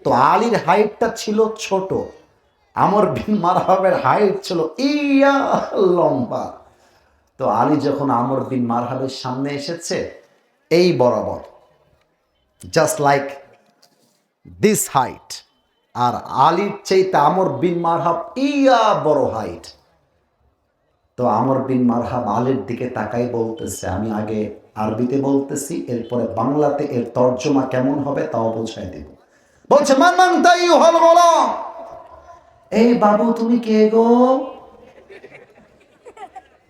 তো আলীর হাইটটা ছিল ছোট, আমর বিন মারহাবের হাইট ছিল ইয়া লম্বা। তো আলী যখন আমর বিন মারহাবের সামনে এসেছে, এই বরাবর, জাস্ট লাইক দিস হাইট, আর আলীর চাইতে আমর বিন মারহাব ইয়া বড় হাইট। তো আমর বিন মারহাব আলীর দিকে তাকাই বলতেছে, আমি আগে আরবিতে বলতেছি, এরপরে বাংলাতে এর তর্জমা কেমন হবে তাও বোঝাই দেব। বলছে, মান মান তাই হল বলো, এই বাবু তুমি কে গো?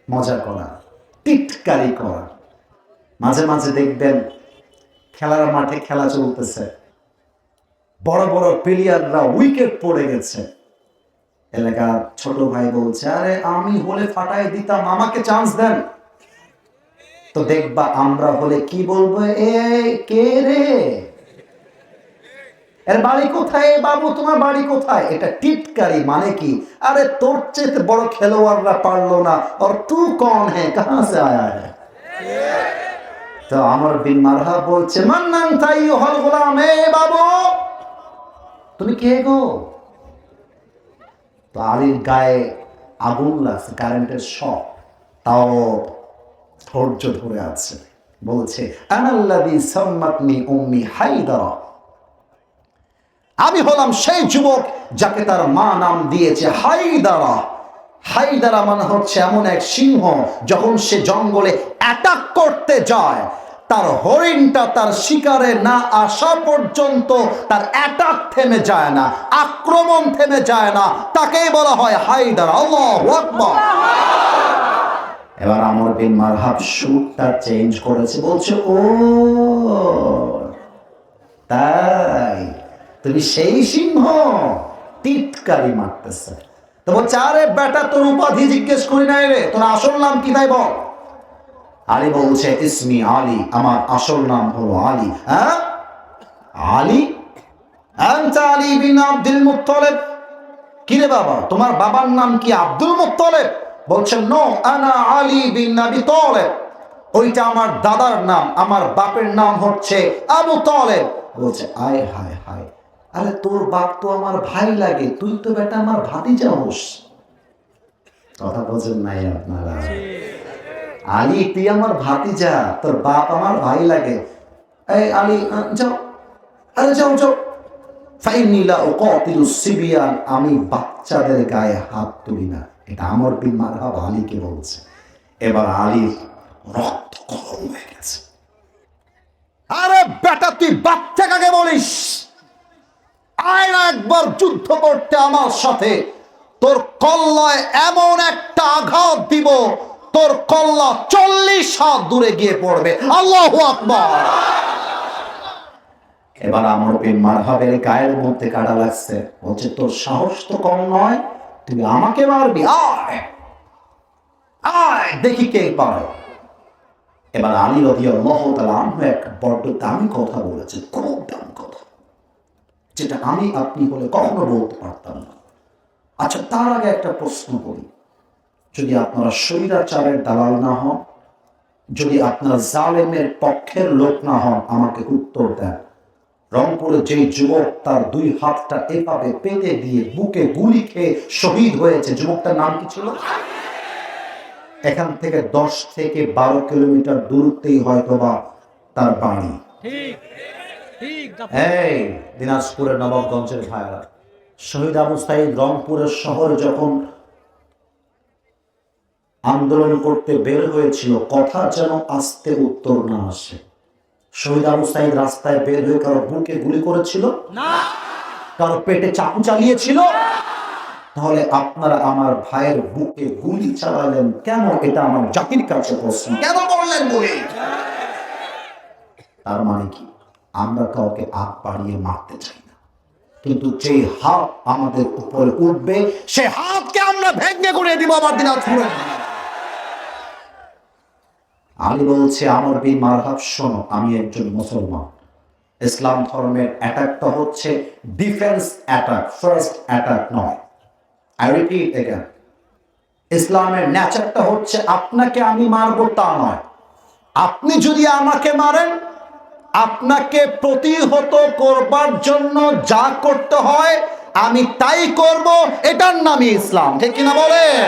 মজা করা, টিটকারি করা। মাঝে মাঝে দেখবেন খেলার মাঠে খেলা চলতেছে, বড় বড় প্লেয়াররা উইকেট পড়ে গেছে, এলাকার ছোট ভাই বলছে, আরে আমি হলে ফাটাই দিতাম, আমাকে চান্স দেন। তো দেখবা আমরা হলে কি বলবো, এই কে রে, এর বাড়ি কোথায়, বাবু তোমার বাড়ি কোথায়? এটা টিটকারি। মানে কি, আরে তোর চেয়ে বড় খেলোয়াড়রা পারলো না, আর তুই কौन है, कहां से आया है? তো আমর বিন মারহাব বলছে, মান্নান তাই হল গোলাম, এ বাবু তুমি কে গো? তো আলীর গায়ে আগুন লাগছে, কারেন্টের শক, তাও ধৈর্য ধরে আছে। বলছে, আনাল্লাযী সাম্মাতনি উম্মি হায়দারা, আমি হলাম সেই যুবক যাকে তার মা নাম দিয়েছে হায়দারা। হায়দারা মানে হচ্ছে এমন এক সিংহ, যখন সে জঙ্গলে অ্যাটাক করতে যায়, তার হরিণটা তার শিকারে না আসা পর্যন্ত তার অ্যাটাক থেমে যায় না, আক্রমণ থেমে যায় না, তাকেই বলা হয় হায়দারা। আল্লাহু আকবার। এবার আমর বিন মারহাব সুরটা চেঞ্জ করেছে, বলছে, ও তাই তুমি সেই সিংহ? টিটকারি মারতেছে। তো বলছে, আরে বেটা তোর উপাধি জিজ্ঞেস করি নাই রে, তোর আসল নাম কি তাই বল। আলী বলছে, ইসমি আলী, আমার আসল নাম হলো আলী। হ্যাঁ আলী? আনতা আলী বিন আব্দুল মুত্তালিব। কি রে বাবা, তোমার বাবার নাম কি আব্দুল মুত্তালিব? বলছে, নো, আনা আলী বিন আবি তালিব, ওইটা আমার দাদার নাম, আমার বাপের নাম হচ্ছে আবু তালেব। বলছে, আয় হায় হায়, আরে তোর বাপ তো আমার ভাই লাগে, তুই তো বেটা আমার ভাতিজা হোস। কথা বলছেন নাই আপনারা? আলী তুই আমার ভাতিজা, তোর বাপ আমার ভাই লাগে। এই আলী যাও, আরে যাও যাও। ফাইন্নী লা উকাতিলু সিবিয়ান, আমি বাচ্চাদের গায়ে হাত তুলি না। এটা আমর বিন মারহাব আলীকে বলছে। এবার আলীর রক্ত গরম হয়ে গেছে। আরে বেটা তুই বাচ্চা কাকে বলিস? আয় না একবার যুদ্ধ করতে আমার সাথে, তোর কল্লায় এমন একটা আঘাত দিব, তোর কল্লা 40 হাত দূরে গিয়ে পড়বে। আল্লাহু আকবার। এবার আমর বিন মারহাবের গায়ের মধ্যে কাটা লাগছে। বলছে, তোর সাহস তো কম নয়, তুই আমাকে মারবি? আয় আয় দেখি কে পারে। এবার আলী রাদিয়াল্লাহু তাআলা আনহু এক বড় দামি কথা বলেছে, খুব দামি কথা, যেটা আমি আপনি হলে কখনো বলতে পারতাম না। আচ্ছা, তার আগে একটা প্রশ্ন করি, যদি আপনারা স্বৈরাচারের দালাল না হন, যদি আপনারা জালেমের পক্ষের লোক না হন, আমাকে উত্তর দেন। রংপুরে যে যুবক তার 2 হাতটা এভাবে পেতে দিয়ে বুকে গুলি খেয়ে শহীদ হয়েছে, যুবকটার নাম কি ছিল? এখান থেকে 10 থেকে 12 কিলোমিটার দূরত্বেই হয়তোবা তার বাড়ি। এই দিনাজপুরের নবাবগঞ্জের ভাইরা, শহীদ আবু সাঈদ রংপুরের শহরে যখন আন্দোলন করতে বের হয়েছিল, কথা যেন আস্তে উত্তর না আসে। শহীদ আবু সাঈদ রাস্তায় বের হয়ে কারো বুকে গুলি করেছিল না, কারো পেটে চাকু চালিয়েছিল? তাহলে আপনারা আমার ভাইয়ের বুকে গুলি চালালেন কেন? এটা আমার জাতির কাছে প্রশ্ন। কেন বললেন গুলি? তার মানে কি, আমরা কাউকে হাত বাড়িয়ে মারতে চাই না, কিন্তু যে হাত আমাদের উপরে উঠবে সে হাতকে আমরা ভেঙে করে দিব। আমার দিনাজপুরে আলী বলছে, আমর বিন মারহাব শোনো, আমি একজন মুসলমান। ইসলাম ধর্মের অ্যাটাকটা হচ্ছে ডিফেন্স অ্যাটাক, ফার্স্ট অ্যাটাক নয়। আই রিপিট এগেইন, ইসলামের নেচারটা হচ্ছে আপনাকে আমি মারবো তা নয়। আপনি যদি আমাকে মারেন আপনাকে প্রতিহত করবার জন্য যা করতে হয় আমি তাই করব, এটার নামই ইসলাম। ঠিক কিনা বলেন?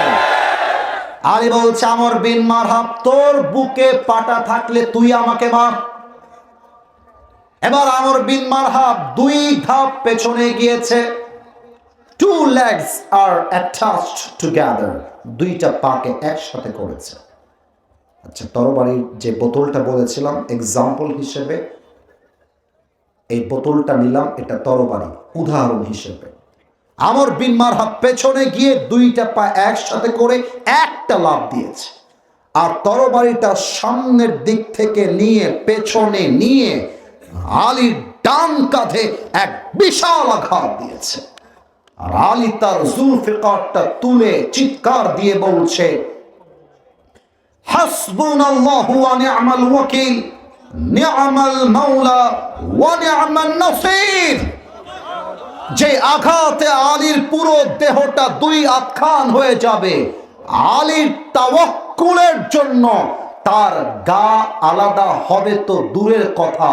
আলী বলছে, আমর বিন মারহাব, তোর বুকে পাটা থাকলে তুই আমাকে মার। এবার আমর বিন মারহাব 2 ধাপ পেছনে গিয়েছে। 2 legs are attached together, 2টা পাকে একসাথে করেছে। আচ্ছা, তরবারির যে বোতলটা বলেছিলাম এক্সাম্পল হিসেবে, এই বোতলটা নিলাম, এটা তরবারি উদাহরণ হিসেবে। আমর বিন মারহাব পেছনে গিয়ে 2টা পা একসাথে করে একটা লাফ দিয়েছে, আর তরবারিটা সামনের দিক থেকে নিয়ে পেছনে নিয়ে আলীর ডান কাঁধে এক বিশাল আঘাত দিয়েছে। আর আলী তার জুলফিকারটা তুলে চিৎকার দিয়ে বলছে, হাসবুনাল্লাহু ওয়া নি'মাল ওয়াকিল, নি'মাল মাওলা ওয়া নি'মান নাসির। যে আঘাতে আলীর পুরো দেহটা 2 আধখান হয়ে যাবে, আলীর তাওয়াক্কুলের জন্য তার গা আলাদা হবে তো দূরের কথা,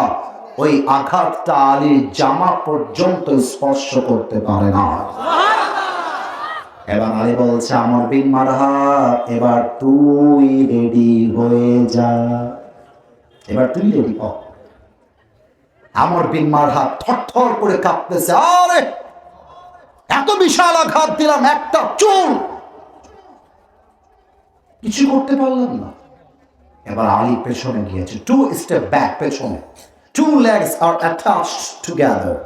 ওই আঘাতটা আলীর জামা পর্যন্ত স্পর্শ করতে পারে না। এবার আলী বলছে, আমর বিন মারহাব, এবার তুই রেডি হয়ে যা, এবার তুই রেডি হ। আমর বিন মারহাব থরথর করে কাঁপতেছে, আরে এত বিশাল আঘাত দিলাম, একটা চুল কিছু করতে পারলাম না। এবার আলী পেছনে গিয়েছে, 2 স্টেপ ব্যাক, পেছনে। 2 legs are attached together,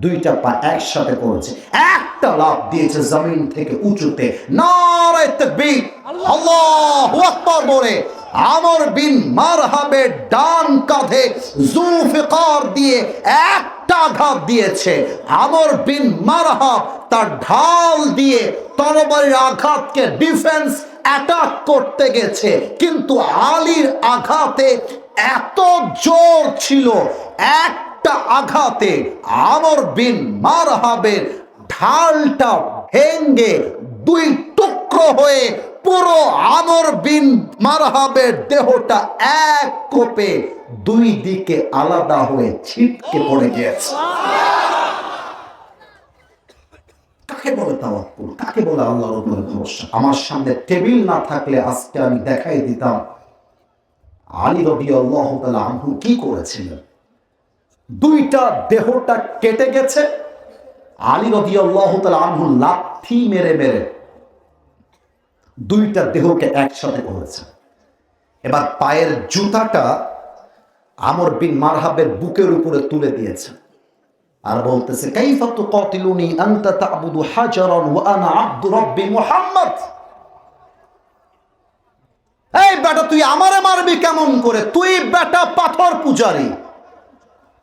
2টা পা একসাথে করেছে, একটা লাফ দিয়েছে জমিন থেকে উঁচুতে। নারে তাকবীর, আল্লাহু আকবার বলে আমর বিন মারহাবের ডান কাঁধে জুলফিকার দিয়ে একটা আঘাত দিয়েছে। আমর বিন মারহাব তার ঢাল দিয়ে তরবারির আঘাতকে ডিফেন্স অ্যাটাক করতে গেছে, কিন্তু আলীর আঘাতে এত জোর ছিল, একটা আঘাতে আমর বিন মারহাবের ঢালটা ভেঙ্গে 2 টুকরো হয়ে পুরো আমর বিন মারহাবের দেহটা এক কোপে 2 দিকে আলাদা হয়ে ছিটকে পড়ে গিয়েছে। কাকে বলে তাওয়াক্কুল? কাকে বলে আল্লাহর উপরে ভরসা? আমার সামনে টেবিল না থাকলে আজকে আমি দেখাই দিতাম আলী রাদিয়াল্লাহু তাআলা আনহু কি করেছিলেন। 2টা দেহটা কেটে গেছে, আলী রাদিয়াল্লাহু তাআলা আনহু লাথি মেরে মেরে 2টা দেহকে একসাথে করেছে। এবার পায়ের জুতাটা আমর বিন মারহাবের বুকের উপরে তুলে দিয়েছে, আর বলতেছে, কাইফা তুকাতিলুনি আনতা তা'বুদু হাজারান ওয়া আনা আবদু রাব্বি মুহাম্মদ। এই বেটা, তুই আমারে মারবি কেমন করে? তুই বেটা পাথর পূজারি,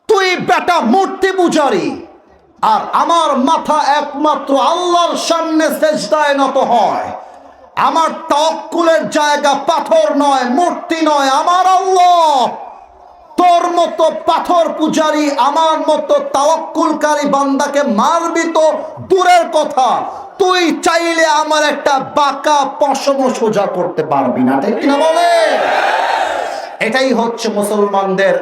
তুই বেটা মূর্তি পূজারি, আর আমার মাথা একমাত্র আল্লাহর সামনে সেজদায় নত হয়। আমার তাওয়াক্কুলের জায়গা পাথর নয়, মূর্তি নয়, আমার আল্লাহ। তোর মতো পাথর পূজারি আমার মতো তাওয়াক্কুলকারী বান্দাকে মারবি তো দূরের কথা, তুই চাইলে আমার একটা বাঁকা পশম সোজা করতে পারবি না। ঠিক কিনা বলে? এটাই হচ্ছে মুসলমানদের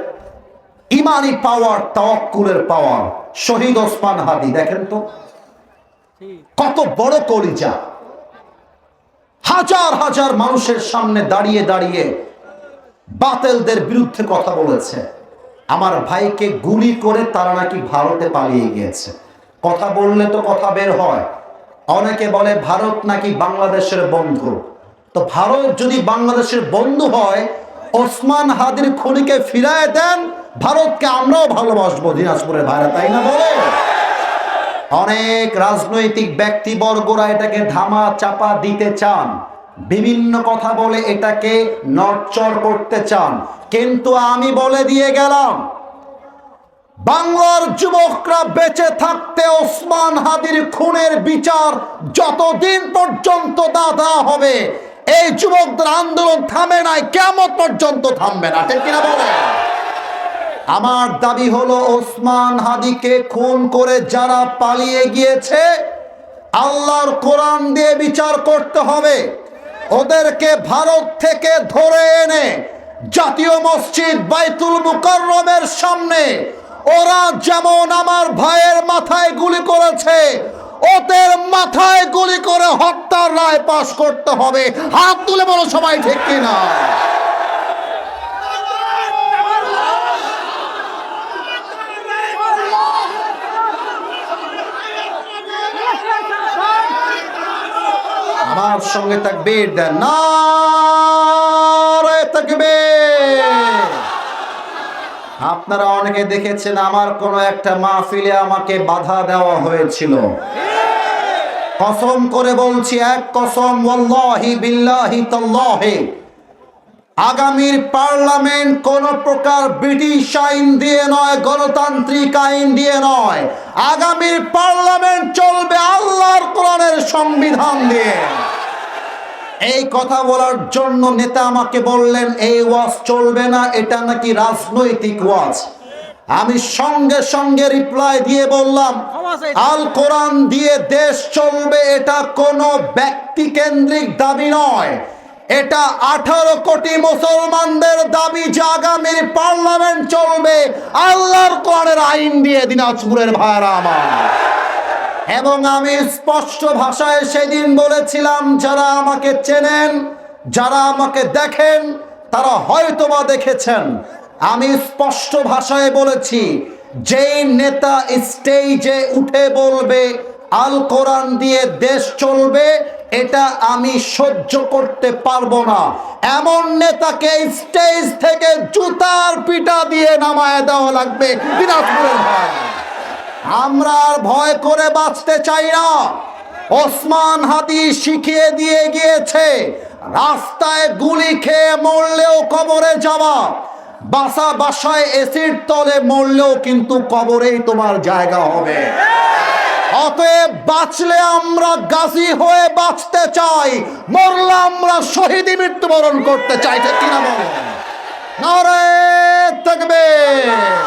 ইমানি পাওয়ার, তাওয়াক্কুলের পাওয়ার। শহীদ ওসমান হাদি দেখেন তো, কত বড় কলিজা, হাজার হাজার মানুষের সামনে দাঁড়িয়ে দাঁড়িয়ে বাতিলদের বিরুদ্ধে কথা বলেছে। আমার ভাইকে গুলি করে তারা নাকি ভারতে পালিয়ে গিয়েছে। কথা বললে তো কথা বের হয়। অনেকে বলে ভারত নাকি বাংলাদেশের বন্ধু। তো ভারত যদি বাংলাদেশের বন্ধু হয়, ওসমান হাদির খুনিকে ফিরায় দেন, ভারতকে আমরাও ভালোবাসবো দিনাজপুরের ভাইরা, তাই না বলে? অনেক রাজনৈতিক ব্যক্তিবর্গরা এটাকে ধামা চাপা দিতে চান, বিভিন্ন কথা বলে এটাকে নড়চড় করতে চান, কিন্তু আমি বলে দিয়ে গেলাম, বাংলার যুবকরা বেঁচে থাকতে ওসমান হাদির খুনের বিচার যতদিন পর্যন্ত দাদা হবে, এই যুবকদের আন্দোলন থামে নাই, কিয়ামত পর্যন্ত থামবে না। ঠিক কিনা বলে? আমার দাবি হলো, ওসমান হাদিকে খুন করে যারা পালিয়ে গিয়েছে, আল্লাহর কোরআন দিয়ে বিচার করতে হবে। ওদেরকে ভারত থেকে ধরে এনে জাতীয় মসজিদ বাইতুল মুকাররমের সামনে ওরা যেমন আমার ভাইয়ের মাথায় গুলি করেছে, ওদের মাথায় গুলি করে হত্যার রায় পাশ করতে হবে। হাত তুলে বলো সবাই ঠিক কিনা? আমার সঙ্গে তাকবীর দেন, নারে তাকবীর। আপনারা অনেকে দেখেছেন আমার কোনো একটা মাহফিলে আমাকে বাধা দেওয়া হয়েছিল। কসম করে বলছি, এক কসম, ওয়াল্লাহি বিল্লাহি তাল্লাহি, আগামীর পার্লামেন্ট কোন প্রকার ব্রিটিশ আইন দিয়ে নয়, গণতান্ত্রিক আইন দিয়ে নয়। আগামীর পার্লামেন্ট চলবে আল্লাহর কোরআনের সংবিধান দিয়ে। এই কথা বলার জন্য নেতা আমাকে বললেন এই ওয়াজ চলবে না, এটা নাকি রাজনৈতিক ওয়াজ। আমি সঙ্গে সঙ্গে রিপ্লাই দিয়ে বললাম, আল কোরআন দিয়ে দেশ চলবে এটা কোনো ব্যক্তি কেন্দ্রিক দাবি নয়, এটা 18 কোটি মুসলমানদের দাবি যে আগামীর পার্লামেন্ট চলবে আল্লাহর কোরআনের আইন দিয়ে। দিনাজপুরের ভাইরা আমার, এবং আমি স্পষ্ট ভাষায় সেদিন বলেছিলাম, যারা আমাকে চেনেন, যারা আমাকে দেখেন, তারা হয়তোবা দেখেছেন, আমি স্পষ্ট ভাষায় বলেছি, যেই নেতা স্টেজে উঠে বলবে আল কোরআন দিয়ে দেশ চলবে, এটা আমি সহ্য করতে পারবো না। এমন নেতাকে স্টেজ থেকে জুতার পিটা দিয়ে নামায় দেওয়া লাগবে। দিনাজপুরের ভাই, আমরা আর ভয় করে বাঁচতে চাই না। ওসমান হাদি শিখিয়ে দিয়ে গিয়েছে, রাস্তায় গুলি খেয়ে মরলেও কবরে যাওয়া, বাসায় এসির তলে মরলেও কিন্তু কবরেই তোমার জায়গা হবে। অতএব বাঁচলে আমরা গাজী হয়ে বাঁচতে চাই, মরলে আমরা শহীদ মৃত্যুবরণ করতে চাই। ঠিক কিনা বলো? নারে তাকবীর।